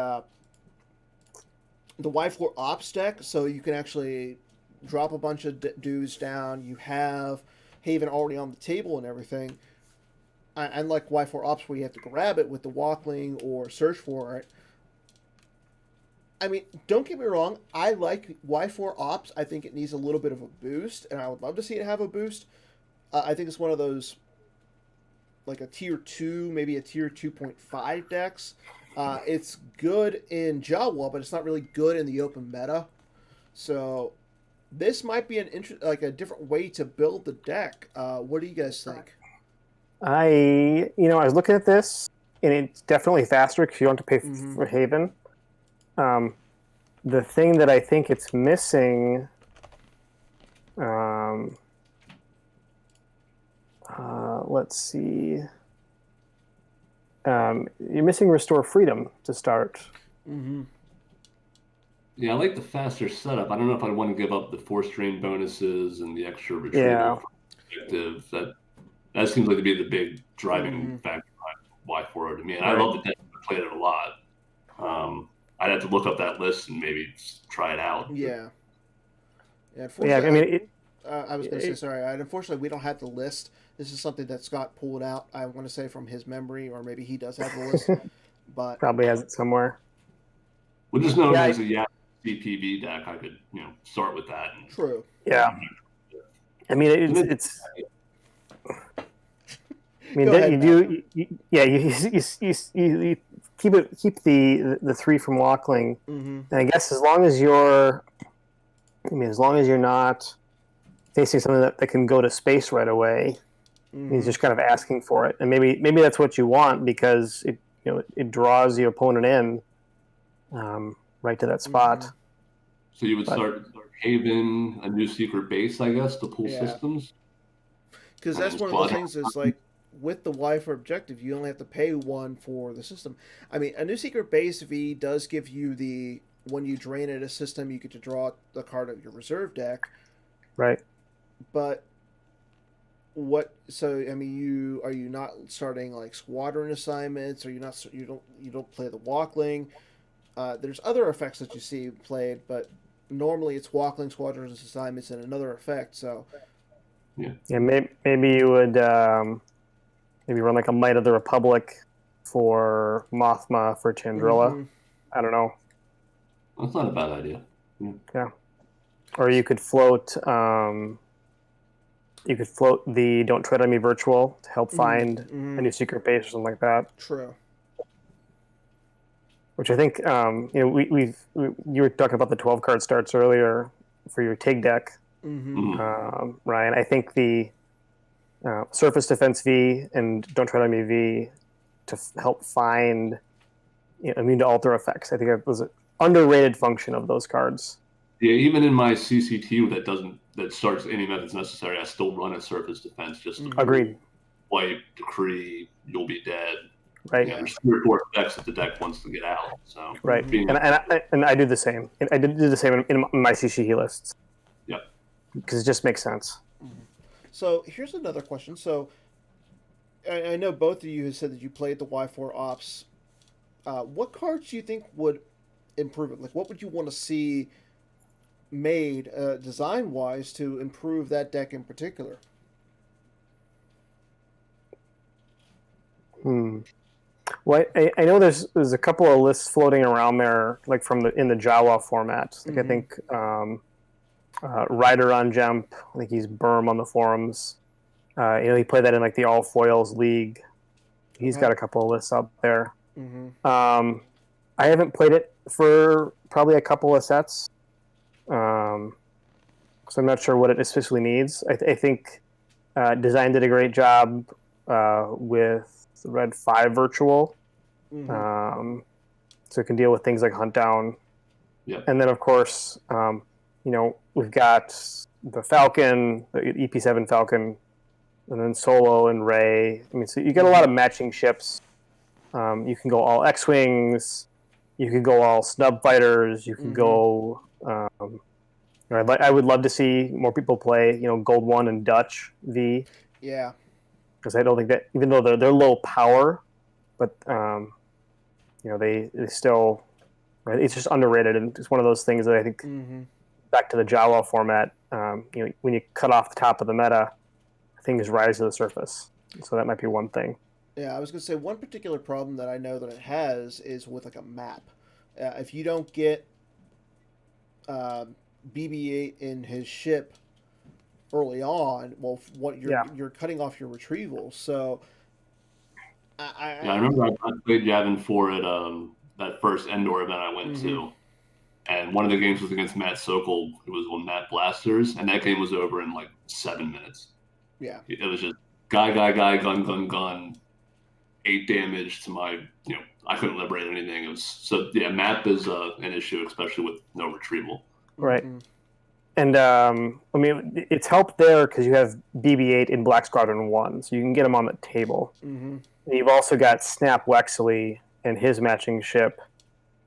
Speaker 1: Y4 Ops deck, so you can actually drop a bunch of dudes down. You have Haven already on the table and everything. Unlike Y4 Ops, where you have to grab it with the Walkling or search for it. I mean, don't get me wrong. I like Y4 Ops. I think it needs a little bit of a boost, and I would love to see it have a boost. I think it's one of those, like a tier 2, maybe a tier 2.5 decks. It's good in Jawa, but it's not really good in the open meta. So this might be a different way to build the deck. What do you guys think?
Speaker 3: I was looking at this, and it's definitely faster because you don't have to pay for Haven. The thing that I think it's missing, let's see. You're missing Restore Freedom to start.
Speaker 1: Mm-hmm.
Speaker 2: Yeah, I like the faster setup. I don't know if I'd want to give up the force drain bonuses and the extra retrieval objective. That seems like to be the big driving factor behind Y4 to me. And I love the deck. I played it a lot. I'd have to look up that list and maybe try it out.
Speaker 1: Yeah.
Speaker 3: Yeah, I mean,
Speaker 1: I was going to say, sorry. Unfortunately, we don't have the list. This is something that Scott pulled out, I want to say, from his memory, or maybe he does have the list. But
Speaker 3: probably has it somewhere.
Speaker 2: Well, just know as a CPV deck, I could start with that.
Speaker 1: True.
Speaker 3: Yeah. I mean, it's I mean,
Speaker 1: ahead,
Speaker 3: you keep the 3 from Walkling, and I guess as long as you're not facing something that can go to space right away, he's just kind of asking for it, and maybe that's what you want because it draws the opponent in right to that spot.
Speaker 2: So you would start Haven, a new secret base, I guess, to pull systems.
Speaker 1: Because that's one of the things is like with the Y4 objective, you only have to pay 1 for the system. I mean, a new secret base V does give you when you drain at a system, you get to draw the card of your reserve deck.
Speaker 3: Right.
Speaker 1: But I mean, are you not starting like squadron assignments? Are you not? You don't play the Walkling. There's other effects that you see played, but normally it's Walkling, squadron assignments, and another effect. So.
Speaker 3: Yeah. Maybe you would maybe run like a Might of the Republic for Mothma for Chandrilla. I don't know.
Speaker 2: That's not a bad idea.
Speaker 3: Yeah. Or you could float. You could float the "Don't Tread on Me" virtual to help find a new secret base or something like that.
Speaker 1: True.
Speaker 3: Which I think you were talking about the 12 card starts earlier for your TIG deck, Ryan. I think the Surface Defense V and Don't Tread on Me V to help find immune to alter effects. I think that was an underrated function of those cards.
Speaker 2: Yeah, even in my CCT that starts any methods necessary, I still run a Surface Defense just to
Speaker 3: Agreed.
Speaker 2: Wipe, decree, you'll be dead.
Speaker 3: Right.
Speaker 2: Yeah, there's 3 or 4 effects that the deck wants to get out. So
Speaker 3: right, and I do the same. I did do the same in my CCT lists.
Speaker 2: Yeah,
Speaker 3: because it just makes sense.
Speaker 1: So here's another question. So I know both of you have said that you played the Y4 Ops. What cards do you think would improve it? Like, what would you want to see made design-wise to improve that deck in particular?
Speaker 3: Well, I know there's a couple of lists floating around there, like in the Jawa format. Like I think Ryder on Jump. I think he's Berm on the forums. He played that in like the All Foils League. He's got a couple of lists out there. I haven't played it for probably a couple of sets, so I'm not sure what it especially needs. I think Design did a great job with the Red 5 virtual, so it can deal with things like Hunt Down.
Speaker 2: Yep.
Speaker 3: And then of course, we've got the Falcon, the EP7 Falcon, and then Solo and Ray. I mean, so you get a lot of matching ships. You can go all X-Wings, you could go all Snub Fighters, you can go... I would love to see more people play, Gold 1 and Dutch V.
Speaker 1: Yeah.
Speaker 3: Because I don't think that, even though they're low power, but they still, right, it's just underrated, and it's one of those things that I think back to the Jawa format. When you cut off the top of the meta, things rise to the surface. So that might be one thing.
Speaker 1: Yeah, I was gonna say one particular problem that I know that it has is with like a map. If you don't get BB-8 in his ship early on, well, you're cutting off your retrieval. So
Speaker 2: I remember I played Yavin 4 at that first Endor event I went to, and one of the games was against Matt Sokol, who was on Matt Blasters, and that game was over in like 7 minutes.
Speaker 1: Yeah,
Speaker 2: it was just guy, gun, 8 damage to my, I couldn't liberate anything. It was map is an issue, especially with no retrieval.
Speaker 3: Right. And it's helped there because you have BB-8 in Black Squadron 1, so you can get him on the table. And you've also got Snap Wexley and his matching ship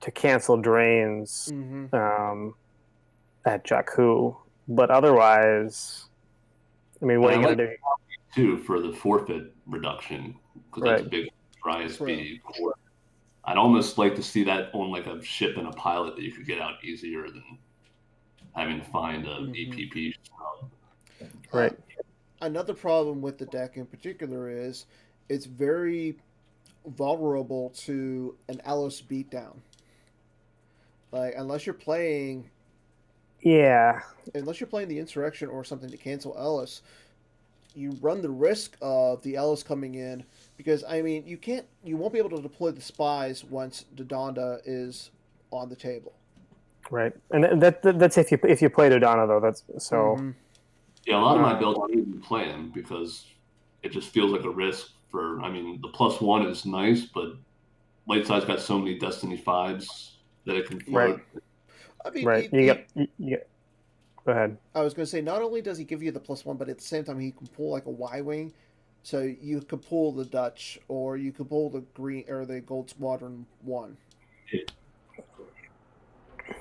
Speaker 3: to cancel drains at Jakku. But otherwise, what are you going to do?
Speaker 2: Too, for the forfeit reduction, because that's a big ISB core. I'd almost like to see that on like a ship and a pilot that you could get out easier than having to find an EPP.
Speaker 3: Right.
Speaker 1: Another problem with the deck in particular is it's very vulnerable to an Ellis beatdown. Like, unless you're playing the Insurrection or something to cancel Ellis, you run the risk of the Ellis coming in, because you won't be able to deploy the spies once Dodonda is on the table.
Speaker 3: Right, and that's if you play Dodonda though. That's so.
Speaker 2: Yeah, a lot of my builds I don't even play him because it just feels like a risk. The +1 is nice, but late side's got so many Destiny 5s that it can float.
Speaker 3: Right. Go ahead.
Speaker 1: I was going to say, not only does he give you the +1, but at the same time he can pull like a Y-wing, so you could pull the Dutch, or you could pull the green or the Gold Squadron 1.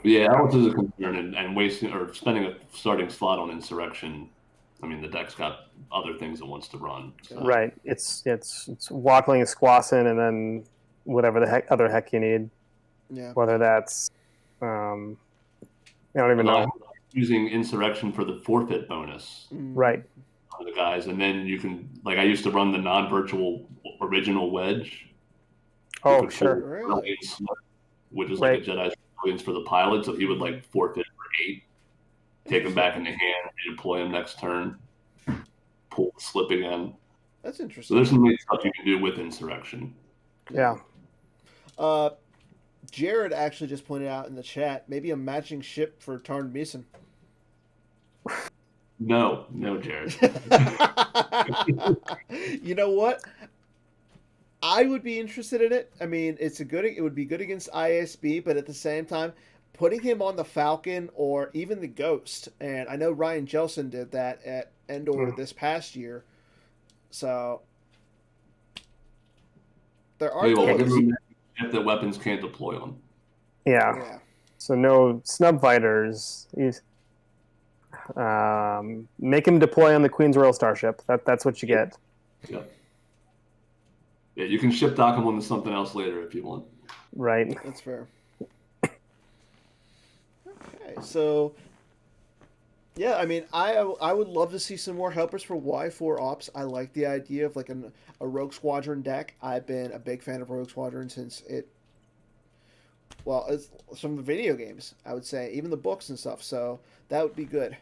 Speaker 2: Yeah, that was a concern, and wasting or spending a starting slot on Insurrection. The deck's got other things it wants to run. So.
Speaker 3: Right. It's Wackling and Squassin, and then whatever the other heck you need.
Speaker 1: Yeah.
Speaker 3: Whether that's I don't even know.
Speaker 2: Using Insurrection for the forfeit bonus.
Speaker 3: Right.
Speaker 2: On the guys, and then you can, like, I used to run the non-virtual original wedge.
Speaker 3: Oh, sure.
Speaker 1: Really?
Speaker 2: Which is like a Jedi civilians for the pilot, so he would like forfeit for 8, take him back in the hand, redeploy him next turn, pull the slip again.
Speaker 1: That's
Speaker 2: So
Speaker 1: interesting.
Speaker 2: there's some neat stuff you can do with insurrection.
Speaker 3: Yeah.
Speaker 1: Jared actually just pointed out in the chat, maybe a matching ship for Tarn Meeson.
Speaker 2: No, Jared.
Speaker 1: You know what? I would be interested in it. I mean, it would be good against ISB, but at the same time, putting him on the Falcon or even the Ghost, and I know Ryan Jelson did that at Endor this past year. So there are
Speaker 2: If the weapons can't deploy on.
Speaker 3: Yeah. So no snub fighters. Make him deploy on the Queen's Royal Starship. That's what you get.
Speaker 2: Yep. Yeah, you can ship dock him onto something else later if you want.
Speaker 3: Right.
Speaker 1: That's fair. Okay, so yeah, I mean, I would love to see some more helpers for Y4 Ops. I like the idea of like a Rogue Squadron deck. I've been a big fan of Rogue Squadron since it's from the video games, I would say, even the books and stuff. So that would be good.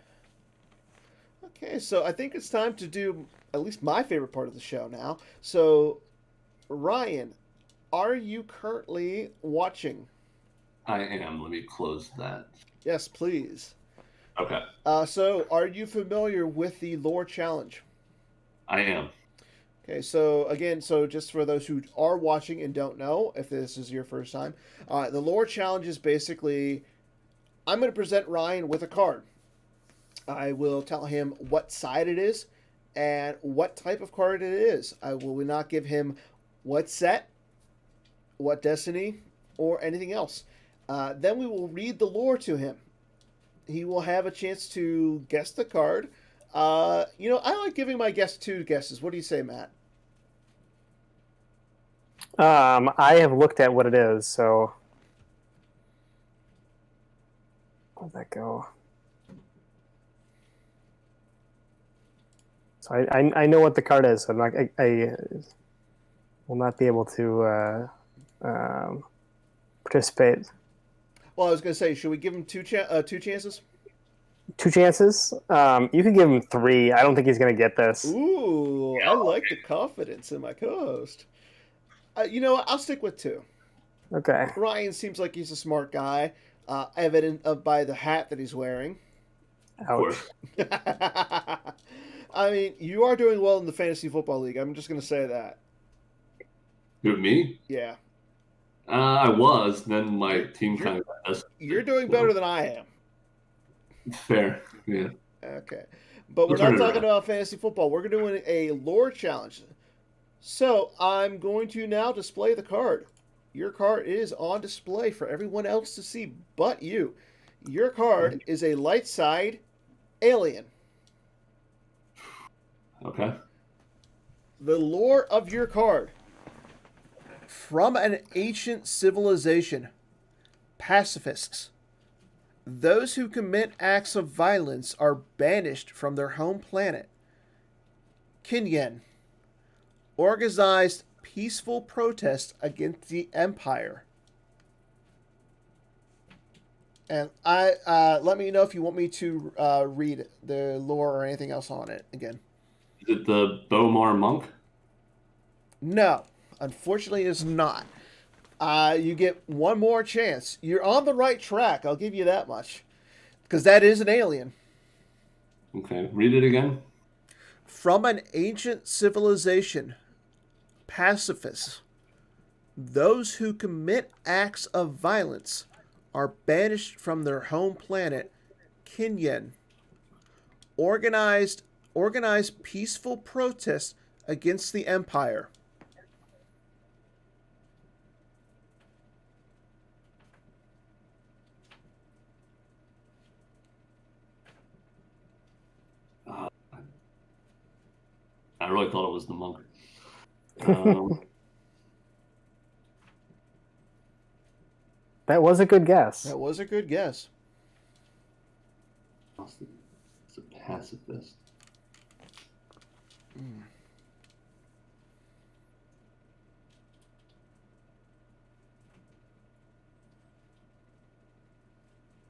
Speaker 1: Okay, so I think it's time to do at least my favorite part of the show now. So, Ryan, are you currently watching?
Speaker 2: I am. Let me close that.
Speaker 1: Yes, please.
Speaker 2: Okay.
Speaker 1: So, are you familiar with the lore challenge?
Speaker 2: I am.
Speaker 1: Okay, so again, just for those who are watching and don't know, if this is your first time, the lore challenge is basically, I'm going to present Ryan with a card. I will tell him what side it is and what type of card it is. I will not give him what set, what destiny, or anything else. Then we will read the lore to him. He will have a chance to guess the card. I like giving my guest 2 guesses. What do you say, Matt?
Speaker 3: I have looked at what it is, so where'd that go? So I know what the card is, so I will not be able to participate.
Speaker 1: Well, I was going to say, should we give him 2 chances?
Speaker 3: 2 chances? You can give him 3. I don't think he's going to get this.
Speaker 1: Ooh, I like the confidence in my co-host. You know what? I'll stick with 2.
Speaker 3: Okay.
Speaker 1: Ryan seems like he's a smart guy, evident by the hat that he's wearing.
Speaker 3: Ouch.
Speaker 1: I mean, you are doing well in the Fantasy Football League. I'm just going to say that.
Speaker 2: Who, me?
Speaker 1: Yeah.
Speaker 2: I was. Then my team kind of...
Speaker 1: You're doing better than I am.
Speaker 2: Fair. Yeah.
Speaker 1: Okay. But we're not talking about fantasy football. We're doing a lore challenge. So I'm going to now display the card. Your card is on display for everyone else to see but you. Your card is a light side alien.
Speaker 2: Okay.
Speaker 1: The lore of your card. From an ancient civilization, pacifists. Those who commit acts of violence are banished from their home planet. Kinyen. Organized peaceful protest against the Empire. And let me know if you want me to read the lore or anything else on it again.
Speaker 2: Is it the Bomar monk?
Speaker 1: No, unfortunately, it's not. You get one more chance. You're on the right track. I'll give you that much, because that is an alien.
Speaker 2: Okay, read it again.
Speaker 1: From an ancient civilization, pacifists, those who commit acts of violence, are banished from their home planet, Kinyen. Organized peaceful protests against the Empire.
Speaker 2: I really thought it was the monk.
Speaker 3: That was a good guess.
Speaker 1: That was a good guess.
Speaker 2: It's a pacifist.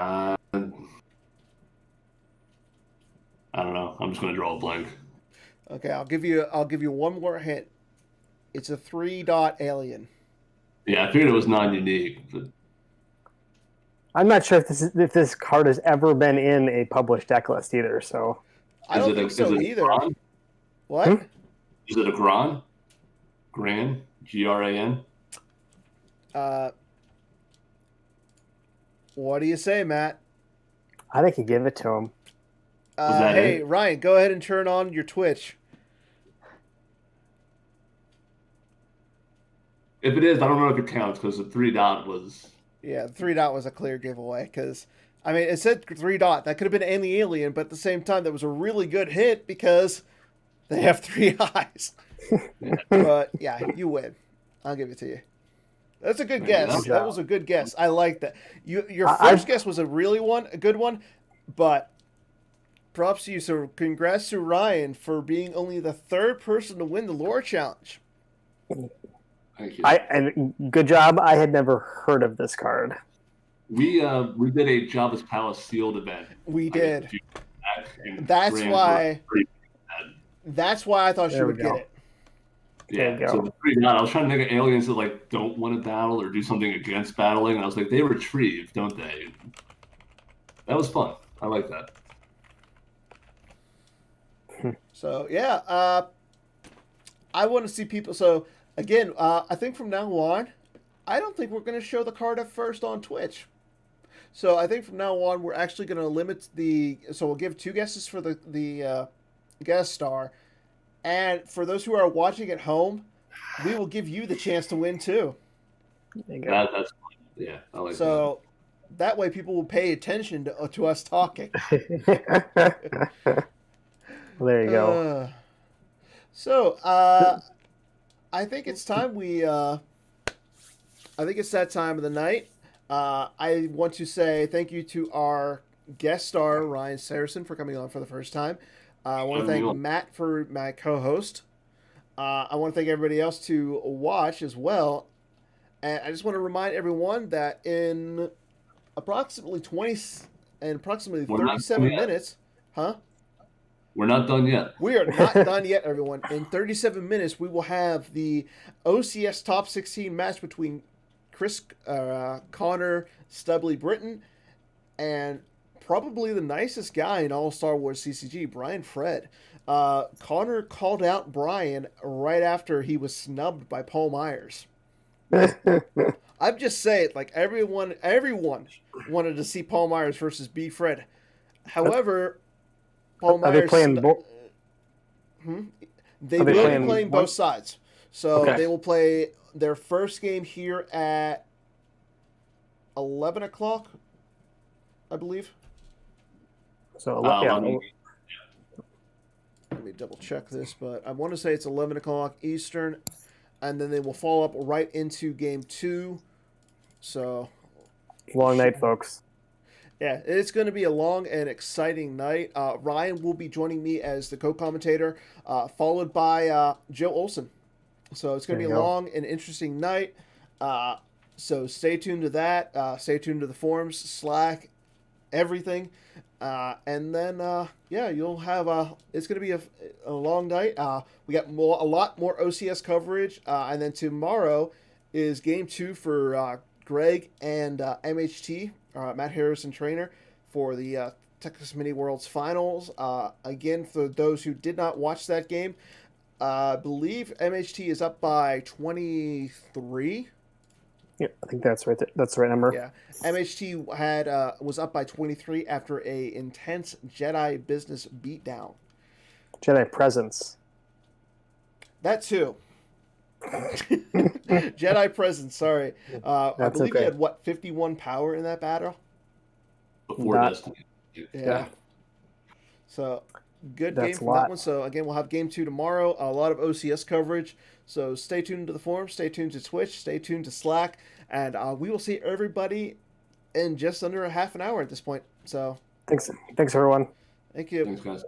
Speaker 2: I don't know. I'm just gonna draw a blank.
Speaker 1: Okay, I'll give you one more hint. It's a 3-dot alien.
Speaker 2: Yeah, I figured it was non-unique, but
Speaker 3: I'm not sure if this card has ever been in a published deck list either. So
Speaker 1: I don't think so either.
Speaker 2: Gran?
Speaker 1: What?
Speaker 2: Is it a Gran? Gran? Gran?
Speaker 1: What do you say, Matt?
Speaker 3: I think you give it to him.
Speaker 1: Hey,
Speaker 2: it?
Speaker 1: Ryan, go ahead and turn on your Twitch.
Speaker 2: If it is, I don't know if it counts because the 3-dot was.
Speaker 1: Yeah, the 3-dot was a clear giveaway because, I mean, it said 3-dot. That could have been any alien, but at the same time, that was a really good hit because they have 3 eyes. But yeah, you win. I'll give it to you. That's a good guess. That was a good guess. I like that. Your first guess was a good one, but props to you. So congrats to Ryan for being only the 3rd person to win the lore challenge.
Speaker 2: Thank you.
Speaker 3: And good job. I had never heard of this card.
Speaker 2: We did a Java's Palace sealed event.
Speaker 1: We did. That's why I thought she would get it.
Speaker 2: Yeah, so the 3-dot, I was trying to think of aliens that like don't want to battle or do something against battling, and I was like, they retrieve, don't they? That was fun. I like that.
Speaker 1: So yeah, I want to see people. So again, I think from now on, I don't think we're going to show the card at first on Twitch. So I think from now on, we're actually going to limit so we'll give 2 guesses for the guest star. And for those who are watching at home, we will give you the chance to win too.
Speaker 2: That's fun. Yeah, I like that.
Speaker 1: So that way people will pay attention to us talking.
Speaker 3: There you go.
Speaker 1: So I think it's time I think it's that time of the night. I want to say thank you to our guest star, Ryan Sersen, for coming on for the first time. I want to thank Matt for my co-host. I want to thank everybody else to watch as well. And I just want to remind everyone that in approximately 37 minutes, huh?
Speaker 2: We're not done yet.
Speaker 1: We are not done yet, everyone. In 37 minutes, we will have the OCS Top 16 match between Connor Stubley Britton and probably the nicest guy in all Star Wars CCG, Brian Fred. Connor called out Brian right after he was snubbed by Paul Myers. I'm just saying, like everyone wanted to see Paul Myers versus B. Fred. However, Paul Myers.
Speaker 3: Are they playing both?
Speaker 1: They will be playing both sides. So they will play their first game here at 11 o'clock, I believe.
Speaker 3: So
Speaker 1: let me double check this, but I want to say it's 11 o'clock Eastern, and then they will follow up right into game 2. So
Speaker 3: long night, folks.
Speaker 1: Yeah, it's going to be a long and exciting night. Ryan will be joining me as the co-commentator, followed by Joe Olson. So it's going to be a long and interesting night. So stay tuned to that. Stay tuned to the forums, Slack, everything. And then, you'll have it's going to be a long night. We got a lot more OCS coverage. And then tomorrow is game 2 for Greg and MHT, Matt Harrison trainer, for the Texas Mini Worlds Finals. Again, for those who did not watch that game, I believe MHT is up by 23.
Speaker 3: Yeah, I think that's right. That's the right number.
Speaker 1: Yeah, MHT was up by 23 after a intense Jedi business beatdown.
Speaker 3: Jedi presence.
Speaker 1: That too. Jedi presence. Sorry, I believe he had 51 power in that battle.
Speaker 2: Before Destiny.
Speaker 1: Yeah. So good game from that one. So again, we'll have game 2 tomorrow. A lot of OCS coverage. So stay tuned to the forum. Stay tuned to Twitch. Stay tuned to Slack. And we will see everybody in just under a half an hour at this point. So
Speaker 3: thanks everyone.
Speaker 1: Thank you.
Speaker 2: Thanks, guys.